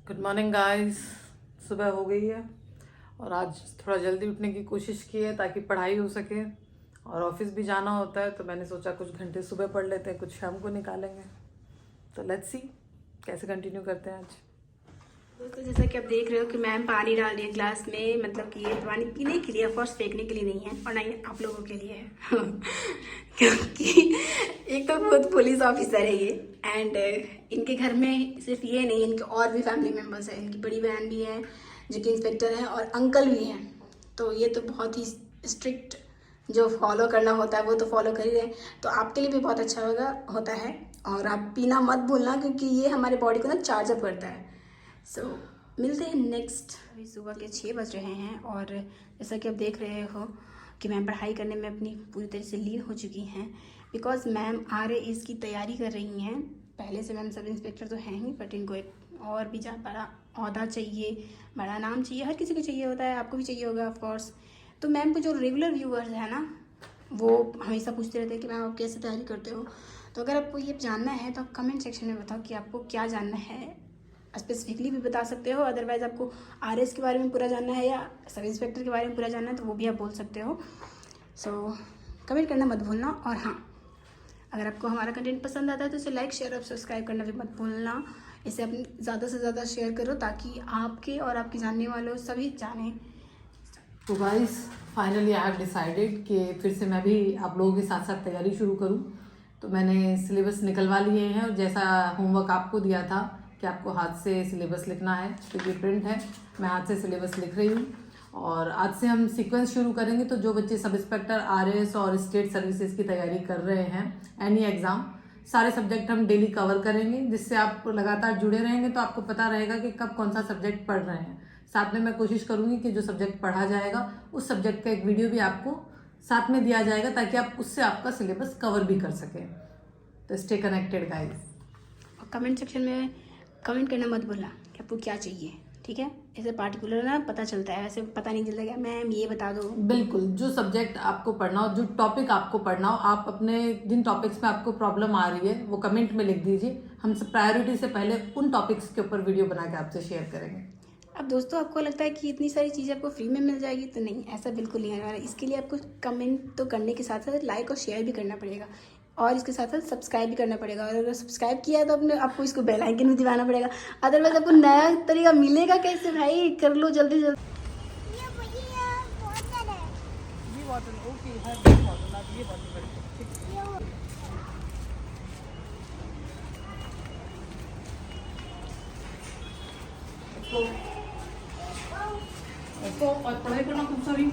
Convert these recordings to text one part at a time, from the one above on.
Good morning guys. सुबह हो गई है और आज थोड़ा जल्दी उठने की कोशिश की है ताकि पढ़ाई हो सके और ऑफिस भी जाना होता है, तो मैंने सोचा कुछ घंटे सुबह पढ़ लेते हैं, कुछ शाम को निकालेंगे। तो लेट्स सी कैसे कंटिन्यू करते हैं आज। दोस्तों, जैसा कि आप देख रहे हो कि मैम पानी डाल रही है ग्लास में। मतलब कि ये पानी पीने के लिए, ऑफकोर्स फेंकने के लिए नहीं है और ना ही आप लोगों के लिए है क्योंकि एक तो खुद पुलिस ऑफिसर है ये, एंड इनके घर में सिर्फ ये नहीं, इनके और भी फैमिली मेम्बर्स हैं। इनकी बड़ी बहन भी है जो कि इंस्पेक्टर है और अंकल भी हैं। तो ये तो बहुत ही स्ट्रिक्ट जो फॉलो करना होता है वो तो फॉलो कर ही रहे हैं। तो आपके लिए भी बहुत अच्छा होता है। और आप पीना मत भूलना क्योंकि ये हमारे बॉडी को ना चार्ज अप करता है। मिलते हैं नेक्स्ट। अभी सुबह के 6 बज रहे हैं और जैसा कि आप देख रहे हो कि मैम पढ़ाई करने में अपनी पूरी तरह से लीन हो चुकी हैं, बिकॉज मैम RAS की तैयारी कर रही हैं। पहले से मैम सब इंस्पेक्टर तो हैं ही, बट इनको एक और भी ज़्यादा बड़ा ओहदा चाहिए, बड़ा नाम चाहिए। हर किसी को चाहिए होता है, आपको भी चाहिए होगा ऑफकोर्स। तो मैम को जो रेगुलर व्यूअर्स है ना, वो हमेशा पूछते रहते हैं कि मैम आप कैसे तैयारी करते हो। तो अगर आपको ये जानना है तो आप कमेंट सेक्शन में बताओ कि आपको क्या जानना है। स्पेसिफिकली भी बता सकते हो, अदरवाइज आपको RAS के बारे में पूरा जानना है या सब इंस्पेक्टर के बारे में पूरा जानना है तो वो भी आप बोल सकते हो। कमेंट करना मत भूलना। और हाँ, अगर आपको हमारा कंटेंट पसंद आता है तो इसे लाइक, शेयर और सब्सक्राइब करना भी मत भूलना। इसे अपनी ज़्यादा से ज़्यादा शेयर करो ताकि आपके और आपके जानने वालों सभी जानें। तो guys finally I have decided कि फिर से मैं भी आप लोगों के साथ साथ तैयारी शुरू करूं। तो मैंने सिलेबस निकलवा लिए हैं और जैसा होमवर्क आपको दिया था कि आपको हाथ से सिलेबस लिखना है, क्योंकि प्रिंट है, मैं हाथ से सिलेबस लिख रही हूँ। और आज से हम सीक्वेंस शुरू करेंगे। तो जो बच्चे सब इंस्पेक्टर, RAS और स्टेट सर्विसेज की तैयारी कर रहे हैं, एनी एग्ज़ाम, सारे सब्जेक्ट हम डेली कवर करेंगे, जिससे आप लगातार जुड़े रहेंगे तो आपको पता रहेगा कि कब कौन सा सब्जेक्ट पढ़ रहे हैं। साथ में मैं कोशिश करूंगी कि जो सब्जेक्ट पढ़ा जाएगा उस सब्जेक्ट का एक वीडियो भी आपको साथ में दिया जाएगा ताकि आप उससे आपका सिलेबस कवर भी कर सकें। तो स्टे कनेक्टेड गाइस। और कमेंट सेक्शन में कमेंट करना मत भूलना कि आपको क्या चाहिए, ठीक है। ऐसे पार्टिकुलर ना पता चलता है, ऐसे पता नहीं चलता क्या मैम ये बता दो। बिल्कुल, जो सब्जेक्ट आपको पढ़ना हो, जो टॉपिक आपको पढ़ना हो, आप अपने जिन टॉपिक्स में आपको प्रॉब्लम आ रही है वो कमेंट में लिख दीजिए। हम सब प्रायोरिटी से पहले उन टॉपिक्स के ऊपर वीडियो बना के आपसे शेयर करेंगे। अब दोस्तों, आपको लगता है कि इतनी सारी चीज़ें आपको फ्री में मिल जाएगी, तो नहीं, ऐसा बिल्कुल नहीं है। इसके लिए आपको कमेंट तो करने के साथ साथ लाइक और शेयर भी करना पड़ेगा और इसके साथ साथ सब्सक्राइब भी करना पड़ेगा। और अगर सब्सक्राइब किया है तो आपको इसको बेल आइकन भी दबाना पड़ेगा, अदरवाइज आपको नया तरीका मिलेगा कैसे भाई। कर लो जल्दी जल्दी। तो और पढ़ाई करना खूब सारी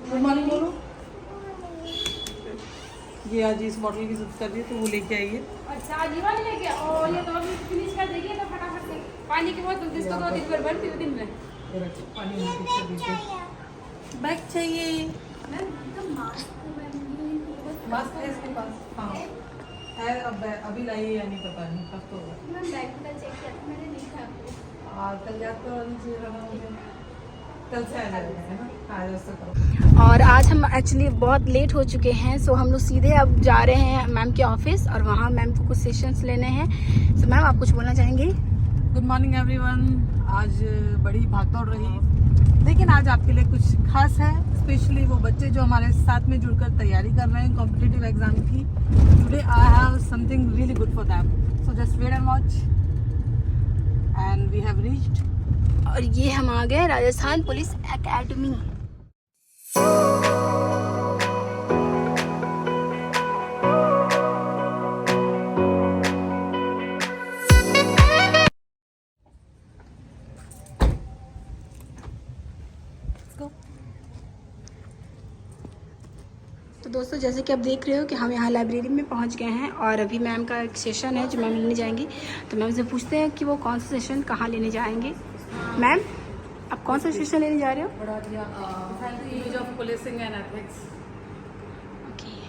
गुड मॉर्निंग बोलो। ये आज इस मॉडल की जिद कर रही है तो वो लेके आई है। अच्छा, आज ये वाली लेके और ये तो अभी फिनिश कर देगी तो फटाफट से पानी की बोतल जिसको 2 दिन पर बनती है दिन में। पानी बैग चाहिए। मास्क है इसके पास? हाँ है। अब अभी लाई है या नहीं पता नहीं, कब तो होगा। मैं बैग का चेक किया था, मैंने नहीं खाया। कल याद तो नीचे लगा मुझे, कल से आ जाएगा, है ना? आज से करो। और आज हम एक्चुअली बहुत लेट हो चुके हैं, सो हम लोग सीधे अब जा रहे हैं मैम के ऑफिस और वहाँ मैम को कुछ सेशंस लेने हैं। सो मैम, आप कुछ बोलना चाहेंगी? Good morning everyone. आज बड़ी भागदौड़ रही, लेकिन आज आपके लिए कुछ खास है, स्पेशली वो बच्चे जो हमारे साथ में जुड़कर तैयारी कर रहे हैं कॉम्पिटिटिव एग्जाम की। Today I have something really good for them, so just wait and watch. And we have reached. और ये हम आ गए राजस्थान पुलिस एकेडमी। तो दोस्तों, जैसे कि आप देख रहे हो कि हम यहाँ लाइब्रेरी में पहुँच गए हैं और अभी मैम का एक सेशन है जो मैम लेने जाएंगी। तो मैम से पूछते हैं कि वो कौन सा सेशन कहाँ लेने जाएंगे। मैम, आप कौन सा सेशन लेने जा रहे हो? Use of policing and ethics. Okay.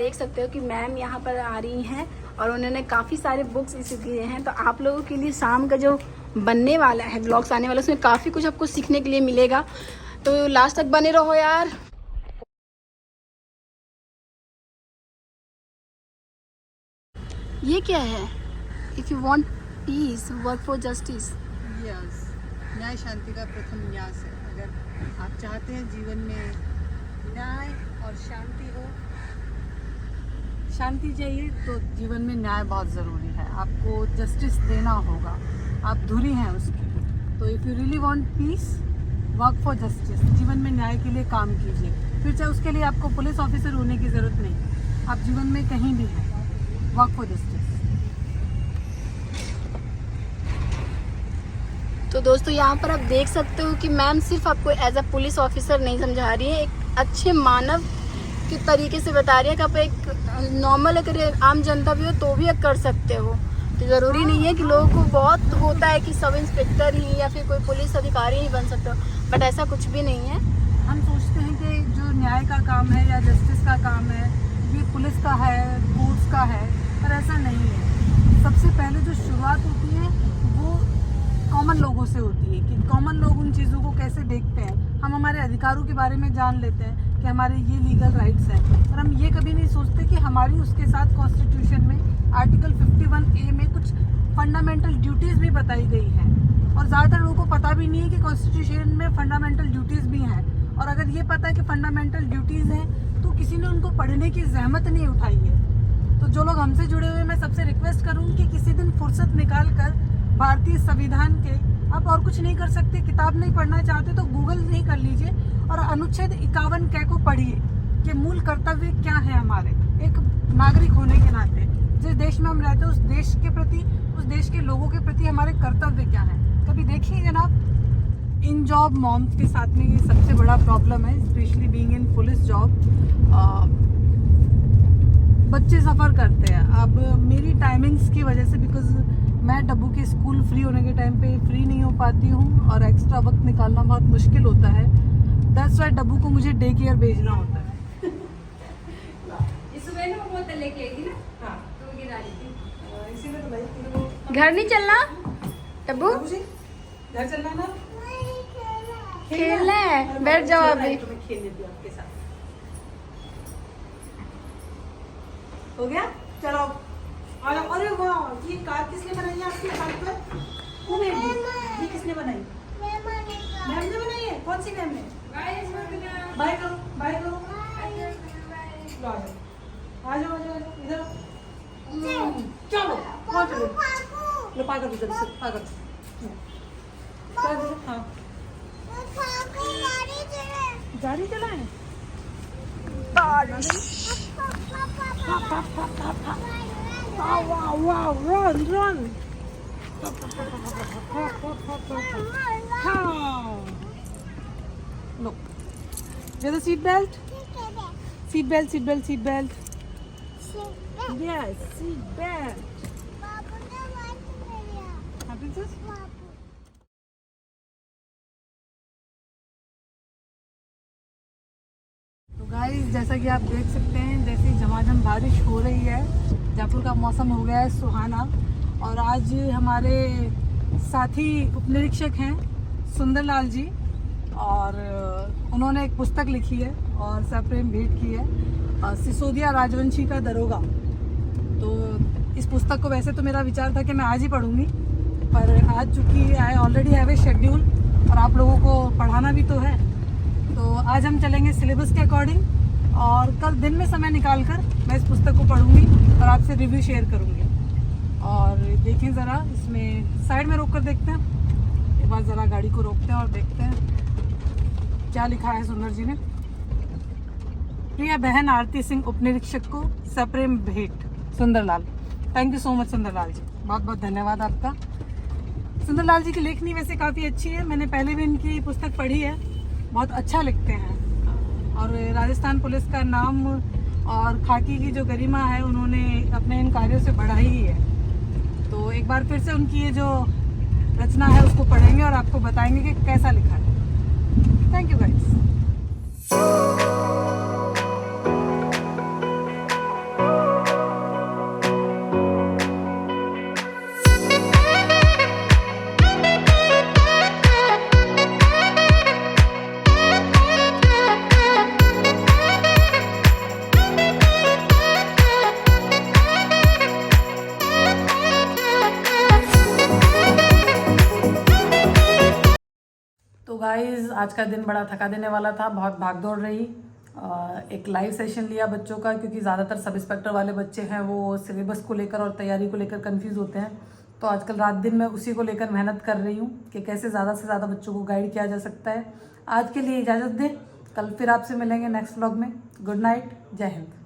देख सकते हो कि मैम यहाँ पर आ रही हैं और उन्होंने काफ़ी सारे बुक्स इसे दिए हैं। तो आप लोगों के लिए शाम का जो बनने वाला है व्लॉग्स आने वाला, उसमें काफ़ी कुछ आपको सीखने के लिए मिलेगा, तो लास्ट तक बने रहो यार। ये क्या है? If you want piece work for justice. Yes, न्याय शांति का प्रथम न्यास है। अगर आप चाहते हैं जीवन में न्याय और शांति हो, शांति चाहिए, तो जीवन में न्याय बहुत ज़रूरी है। आपको जस्टिस देना होगा, आप धुरी हैं उसकी। तो if you really want piece, work for justice, जीवन में न्याय के लिए काम कीजिए। फिर चाहे उसके लिए आपको पुलिस ऑफिसर होने की ज़रूरत नहीं, आप जीवन में कहीं भी हैं, वर्क फॉर जस्टिस। तो दोस्तों यहाँ पर आप देख सकते हो कि मैम सिर्फ आपको एज अ पुलिस ऑफिसर नहीं समझा रही है, एक अच्छे मानव के तरीके से बता रही है कि आप एक नॉर्मल अगर आम जनता भी हो तो भी कर सकते हो। तो ज़रूरी नहीं है कि लोगों को बहुत होता है कि सब इंस्पेक्टर ही या फिर कोई पुलिस अधिकारी ही बन सकते हो, बट ऐसा कुछ भी नहीं है। हम सोचते हैं कि जो न्याय का काम है या जस्टिस का काम है ये पुलिस का है, कोर्ट्स का है, पर ऐसा नहीं है। सबसे पहले जो शुरुआत होती है वो कॉमन लोगों से होती है कि कॉमन लोग उन चीज़ों को कैसे देखते हैं। हम हमारे अधिकारों के बारे में जान लेते हैं कि हमारे ये लीगल राइट्स हैं, और हम ये कभी नहीं सोचते कि हमारी उसके साथ कॉन्स्टिट्यूशन में आर्टिकल 51A में कुछ फंडामेंटल ड्यूटीज़ भी बताई गई हैं। और ज़्यादातर लोगों को पता भी नहीं है कि कॉन्स्टिट्यूशन में फंडामेंटल ड्यूटीज़ भी हैं। और अगर ये पता है कि फंडामेंटल ड्यूटीज़ हैं तो किसी ने उनको पढ़ने की जहमत नहीं उठाई है। तो जो लोग हमसे जुड़े हुए, मैं सबसे रिक्वेस्ट करूँगी कि किसी दिन फुर्सत निकाल कर भारतीय संविधान के, आप और कुछ नहीं कर सकते, किताब नहीं पढ़ना चाहते तो गूगल नहीं कर लीजिए और अनुच्छेद 51 क को पढ़िए कि मूल कर्तव्य क्या है हमारे एक नागरिक होने के नाते। जिस देश में हम रहते हैं उस देश के प्रति, उस देश के लोगों के प्रति हमारे कर्तव्य क्या है। कभी देखिए जनाब, इन जॉब मॉम्स के साथ में ये सबसे बड़ा प्रॉब्लम है, specially being in police job. बच्चे सफ़र करते हैं। अब मेरी टाइमिंग्स की वजह से, बिकॉज मैं डब्बू के स्कूल फ्री होने के टाइम पे फ्री नहीं हो पाती हूँ और एक्स्ट्रा वक्त निकालना बहुत मुश्किल होता है। दैट्स वाई डब्बू को मुझे डे केयर भेजना होता है। इस सुबह ना वो बोतल लेके आई थी ना, हाँ, तो गिरा दी थी। इसीलिए तो भाई घर नहीं चलना टब्बू, घर चलना ना, खेलना है, बैठ जाओ अभी। तुम्हें खेलने दिया आपके साथ, हो गया, चलो आ जाओ। अरे वाह, ये कार किसने बनाई है आपके कार पर? ये किसने बनाई? मैम ने बनाई है। कौन सी मैम ने? बाय करो, बाय करो। लो आ जाओ, आ जाओ, आ जाओ, इधर चलो, कौन चलो, लो पागल, इधर से पागल, चलो, हाँ गाड़ी चलाएं। Wow, wow, run, run. Look. Get the seat belt. Seat belt, seat belt, seat belt. Yes, seat belt. Princess? तो गाइस, जैसा कि आप देख सकते हैं, जैसे झमाझम बारिश हो रही है, जयपुर का मौसम हो गया है सुहाना। और आज हमारे साथी उपनिरीक्षक हैं सुंदरलाल जी, और उन्होंने एक पुस्तक लिखी है और सप्रेम भेंट की है, सिसोदिया राजवंशी का दरोगा। तो इस पुस्तक को वैसे तो मेरा विचार था कि मैं आज ही पढ़ूंगी, पर आज चूँकि I already have a schedule और आप लोगों को पढ़ाना भी तो है, तो आज हम चलेंगे सिलेबस के अकॉर्डिंग। और कल दिन में समय निकाल कर मैं इस पुस्तक को पढ़ूंगी और आपसे रिव्यू शेयर करूंगी। और देखें ज़रा, इसमें साइड में रोक कर देखते हैं, एक बार ज़रा गाड़ी को रोकते हैं और देखते हैं क्या लिखा है सुंदर जी ने। प्रिय बहन आरती सिंह उपनिरीक्षक को सप्रेम भेंट, Sundarlal. Thank you so much Sundarlal ji, बहुत बहुत धन्यवाद आपका। सुंदरलाल जी की लेखनी वैसे काफ़ी अच्छी है, मैंने पहले भी इनकी पुस्तक पढ़ी है, बहुत अच्छा लिखते हैं। और राजस्थान पुलिस का नाम और खाकी की जो गरिमा है उन्होंने अपने इन कार्यों से बढ़ाई ही है। तो एक बार फिर से उनकी ये जो रचना है उसको पढ़ेंगे और आपको बताएंगे कि कैसा लिखा है। Thank you guys. गाइस आज का दिन बड़ा थका देने वाला था, बहुत भागदौड़ रही। एक लाइव सेशन लिया बच्चों का, क्योंकि ज़्यादातर सब इंस्पेक्टर वाले बच्चे हैं वो सिलेबस को लेकर और तैयारी को लेकर कंफ्यूज होते हैं। तो आजकल रात दिन मैं उसी को लेकर मेहनत कर रही हूँ कि कैसे ज़्यादा से ज़्यादा बच्चों को गाइड किया जा सकता है। आज के लिए इजाज़त दें, कल फिर आपसे मिलेंगे नेक्स्ट व्लॉग में। गुड नाइट, जय हिंद।